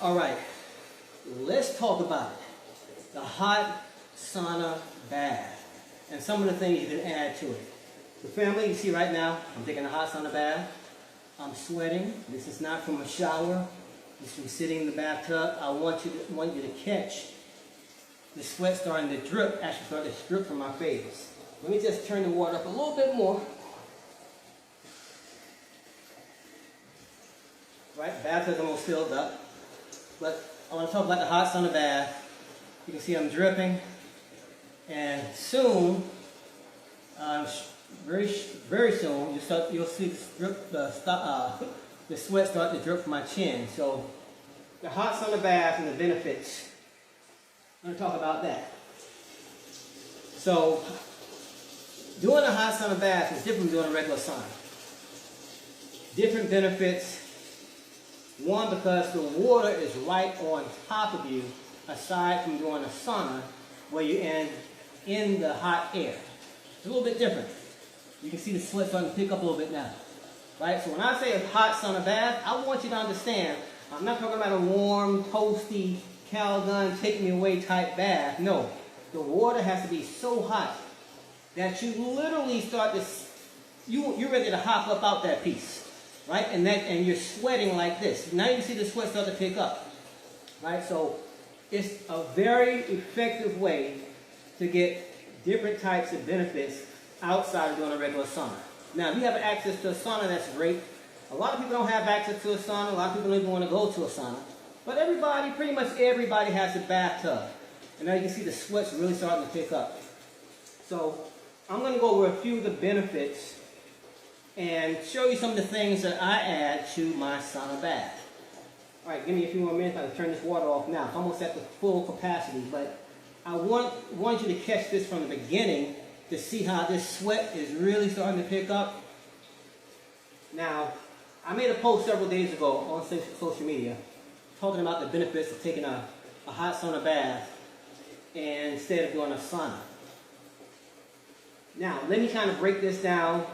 All right, let's talk about it. The hot sauna bath and some of the things you can add to it. The family, you see right now, I'm taking a hot sauna bath. I'm sweating. This is not from a shower. This is from sitting in the bathtub. I want you to catch the sweat starting to drip, actually starting to drip from my face. Let me just turn the water up a little bit more. Right, the bathtub's almost filled up. But I want to talk about the hot sauna bath. You can see I'm dripping. And soon, very soon, you'll see the sweat start to drip from my chin. So the hot sauna bath and the benefits, I'm going to talk about that. So doing a hot sauna bath is different from doing a regular sauna. Different benefits. One, because the water is right on top of you, aside from doing a sauna where you're in the hot air. It's a little bit different. You can see the sweat starting to pick up a little bit now. Right? So when I say a hot sauna bath, I want you to understand, I'm not talking about a warm, toasty, Calgon, take me away type bath. No. The water has to be so hot that you literally start to, you're ready to hop up out that piece. Right? And you're sweating like this. Now you see the sweat start to pick up. Right? So it's a very effective way to get different types of benefits outside of doing a regular sauna. Now, if you have access to a sauna, that's great. A lot of people don't have access to a sauna. A lot of people don't even want to go to a sauna. But everybody, pretty much everybody has a bathtub. And now you can see the sweat's really starting to pick up. So I'm going to go over a few of the benefits and show you some of the things that I add to my sauna bath. All right, give me a few more minutes. I'll turn this water off now. It's almost at the full capacity, but I want you to catch this from the beginning to see how this sweat is really starting to pick up. Now, I made a post several days ago on social media talking about the benefits of taking a hot sauna bath instead of doing a sauna. Now, let me kind of break this down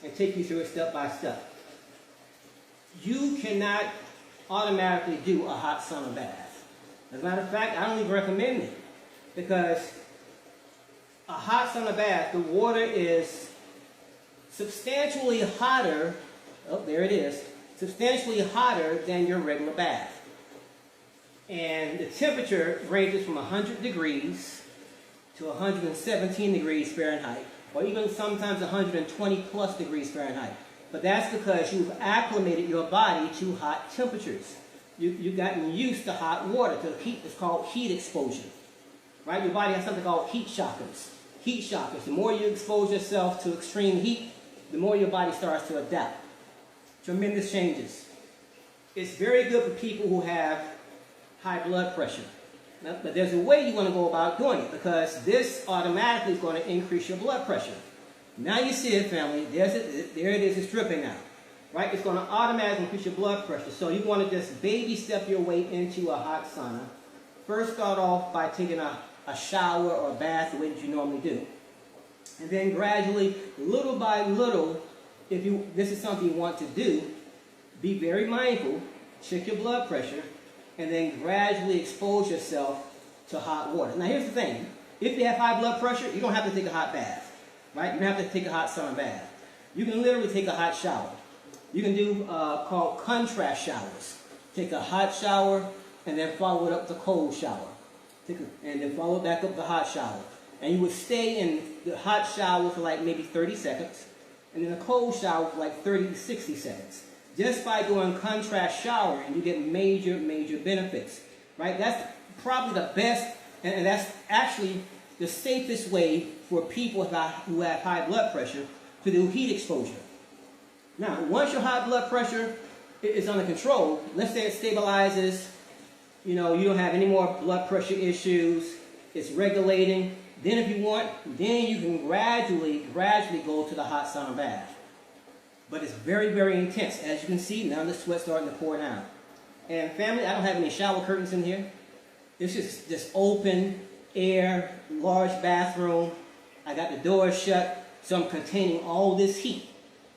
and take you through it step by step. You cannot automatically do a hot sauna bath. As a matter of fact, I don't even recommend it, because a hot sauna bath, the water is substantially hotter, oh, there it is, substantially hotter than your regular bath. And the temperature ranges from 100 degrees to 117 degrees Fahrenheit, or even sometimes 120 plus degrees Fahrenheit. But that's because you've acclimated your body to hot temperatures. You've gotten used to hot water, to heat. It's called heat exposure. Right? Your body has something called heat shockers. Heat shockers. The more you expose yourself to extreme heat, the more your body starts to adapt. Tremendous changes. It's very good for people who have high blood pressure. Now, but there's a way you want to go about doing it, because this automatically is going to increase your blood pressure. Now you see it, family. There it is. It's dripping now. Right? It's going to automatically increase your blood pressure. So you want to just baby step your way into a hot sauna. First, start off by taking a shower or a bath the way that you normally do. And then gradually, little by little, if this is something you want to do, be very mindful, check your blood pressure, and then gradually expose yourself to hot water. Now here's the thing. If you have high blood pressure, you don't have to take a hot bath. Right? You don't have to take a hot sauna bath. You can literally take a hot shower. You can do called contrast showers. Take a hot shower and then follow it up with a cold shower. And then follow it back up the hot shower. And you would stay in the hot shower for like maybe 30 seconds. And then a cold shower for like 30 to 60 seconds. Just by doing contrast showering, you get major, major benefits. Right? That's probably the best, and that's actually the safest way for people who have high blood pressure to do heat exposure. Now, once your high blood pressure is under control, let's say it stabilizes, you don't have any more blood pressure issues, it's regulating, then if you want, then you can gradually go to the hot sauna bath. But it's very, very intense. As you can see, now the sweat's starting to pour down. And family, I don't have any shower curtains in here. It's just this open air, large bathroom. I got the doors shut, so I'm containing all this heat.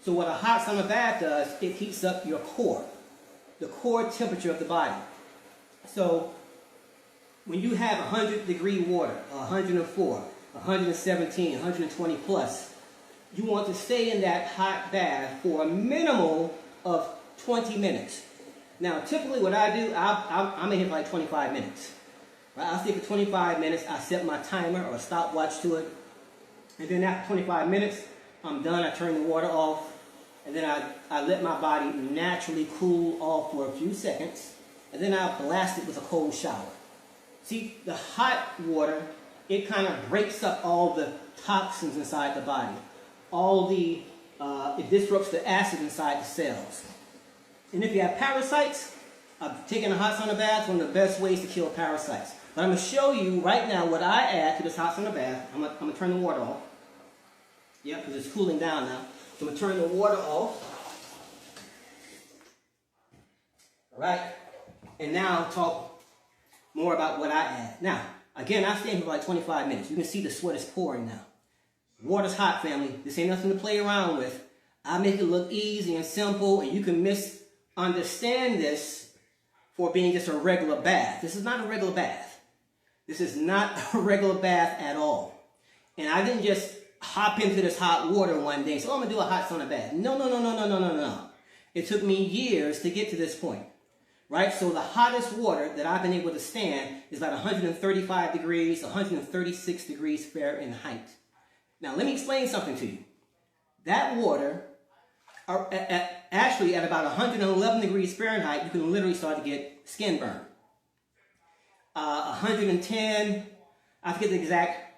So what a hot sauna bath does, it heats up your core, the core temperature of the body. So when you have 100-degree water, 104, 117, 120 plus, you want to stay in that hot bath for a minimal of 20 minutes. Now, typically what I do, I'm in here for like 25 minutes. Right? I'll stay for 25 minutes. I set my timer or stopwatch to it. And then after 25 minutes, I'm done. I turn the water off. And then I let my body naturally cool off for a few seconds. And then I'll blast it with a cold shower. See, the hot water, it kind of breaks up all the toxins inside the body. It disrupts the acid inside the cells. And if you have parasites, taking a hot sauna bath is one of the best ways to kill parasites. But I'm going to show you right now what I add to this hot sauna bath. I'm going to turn the water off. Yeah, because it's cooling down now. So I'm going to turn the water off. All right. And now I'll talk more about what I add. Now, again, I stay in for like 25 minutes. You can see the sweat is pouring now. Water's hot, family. This ain't nothing to play around with. I make it look easy and simple, and you can misunderstand this for being just a regular bath. This is not a regular bath. This is not a regular bath at all. And I didn't just hop into this hot water one day and say, oh, I'm going to do a hot sauna bath. No. It took me years to get to this point. Right? So the hottest water that I've been able to stand is about 135 degrees, 136 degrees Fahrenheit. Now, let me explain something to you. That water, actually at about 111 degrees Fahrenheit, you can literally start to get skin burn. 110, I forget the exact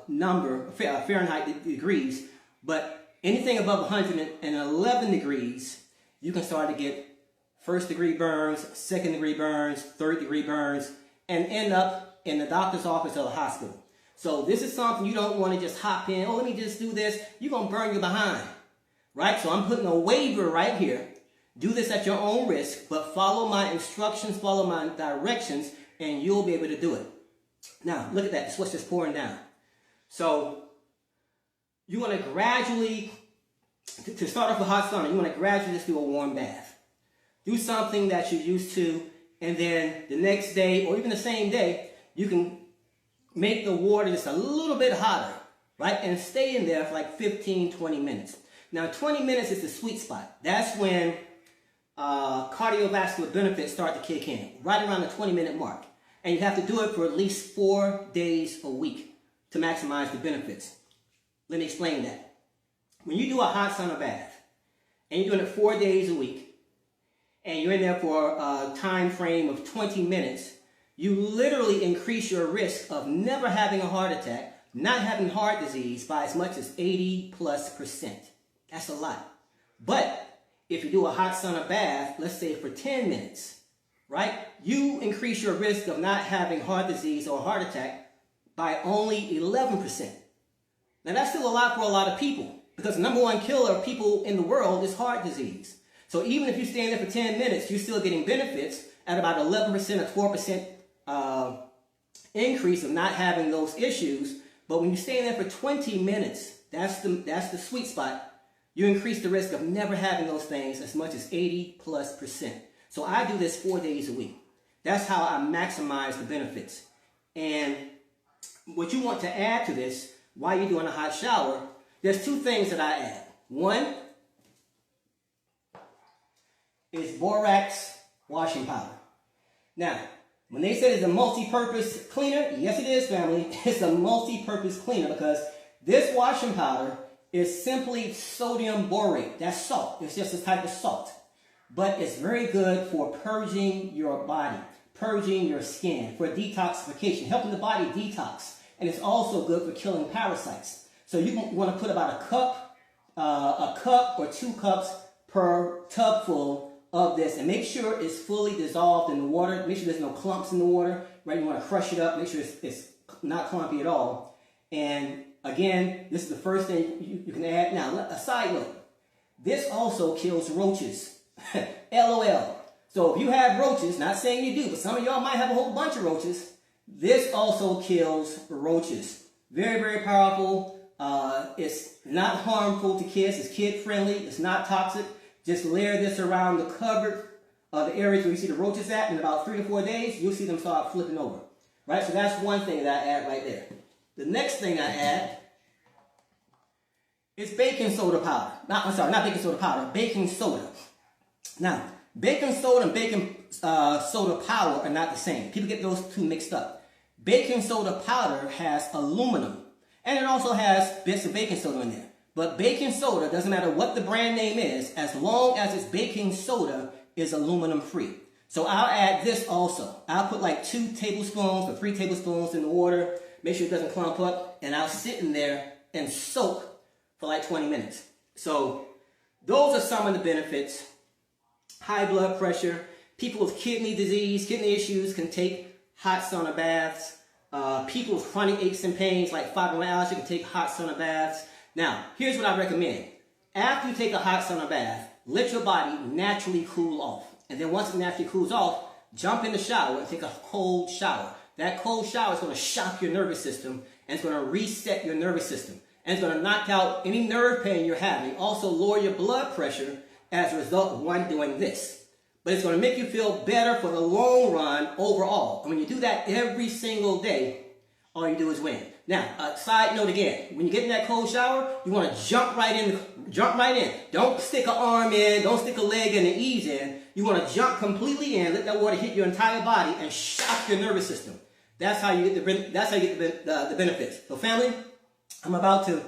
number, Fahrenheit degrees, but anything above 111 degrees, you can start to get first degree burns, second degree burns, third degree burns, and end up in the doctor's office or the hospital. So this is something you don't want to just hop in, oh, let me just do this. You're going to burn your behind, right? So I'm putting a waiver right here. Do this at your own risk, but follow my instructions, follow my directions, and you'll be able to do it. Now, look at that. The sweat's just pouring down. So you want to gradually, to start off with hot sauna, you want to gradually just do a warm bath. Do something that you're used to, and then the next day, or even the same day, you can make the water just a little bit hotter, right? And stay in there for like 15, 20 minutes. Now, 20 minutes is the sweet spot. That's when cardiovascular benefits start to kick in, right around the 20-minute mark. And you have to do it for at least 4 days a week to maximize the benefits. Let me explain that. When you do a hot sauna bath, and you're doing it 4 days a week, and you're in there for a time frame of 20 minutes, you literally increase your risk of never having a heart attack, not having heart disease by as much as 80+%. That's a lot. But if you do a hot sauna bath, let's say for 10 minutes, right, you increase your risk of not having heart disease or heart attack by only 11%. Now that's still a lot for a lot of people, because the number one killer of people in the world is heart disease. So even if you stay in there for 10 minutes, you're still getting benefits at about 11% or 12% increase of not having those issues. But when you stay in there for 20 minutes, that's the sweet spot. You increase the risk of never having those things as much as 80+%. So I do this 4 days a week. That's how I maximize the benefits. And what you want to add to this while you're doing a hot shower, there's two things that I add. One is borax washing powder. Now, when they say it's a multi-purpose cleaner, yes it is, family. It's a multi-purpose cleaner because this washing powder is simply sodium borate. That's salt. It's just a type of salt. But it's very good for purging your body, purging your skin, for detoxification, helping the body detox. And it's also good for killing parasites. So you want to put about a cup or 2 cups per tub full of this, and make sure it's fully dissolved in the water. Make sure there's no clumps in the water, right? You want to crush it up, make sure it's not clumpy at all. And again, this is the first thing you can add. Now, a side note, this also kills roaches. LOL. So if you have roaches, not saying you do, but some of y'all might have a whole bunch of roaches, this also kills roaches. Very, very powerful. It's not harmful to kids. It's kid friendly. It's not toxic. Just layer this around the cupboard the areas where you see the roaches at, in about 3 to 4 days, you'll see them start flipping over. Right? So that's one thing that I add right there. The next thing I add is baking soda powder. Not baking soda powder, baking soda. Now, baking soda and baking soda powder are not the same. People get those two mixed up. Baking soda powder has aluminum, and it also has bits of baking soda in there. But baking soda, doesn't matter what the brand name is, as long as it's baking soda, is aluminum free. So I'll add this also. I'll put like 2 tablespoons or 3 tablespoons in the water, make sure it doesn't clump up, and I'll sit in there and soak for like 20 minutes. So those are some of the benefits. High blood pressure, people with kidney disease, kidney issues can take hot sauna baths. People with chronic aches and pains like fibromyalgia can take hot sauna baths. Now, here's what I recommend. After you take a hot sauna bath, let your body naturally cool off. And then once it naturally cools off, jump in the shower and take a cold shower. That cold shower is going to shock your nervous system, and it's going to reset your nervous system. And it's going to knock out any nerve pain you're having. Also lower your blood pressure as a result of one doing this. But it's going to make you feel better for the long run overall. And when you do that every single day, all you do is win. Now, a side note again, when you get in that cold shower, you want to jump right in. Jump right in. Don't stick an arm in, don't stick a leg in and ease in. You want to jump completely in, let that water hit your entire body and shock your nervous system. That's how you get the benefits. So family, I'm about to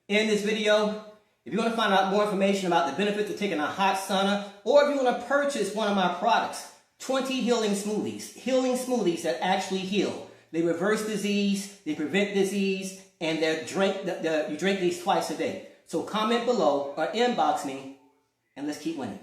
end this video. If you want to find out more information about the benefits of taking a hot sauna, or if you want to purchase one of my products, 20 healing smoothies that actually heal. They reverse disease, they prevent disease, and you drink these twice a day. So comment below or inbox me, and let's keep winning.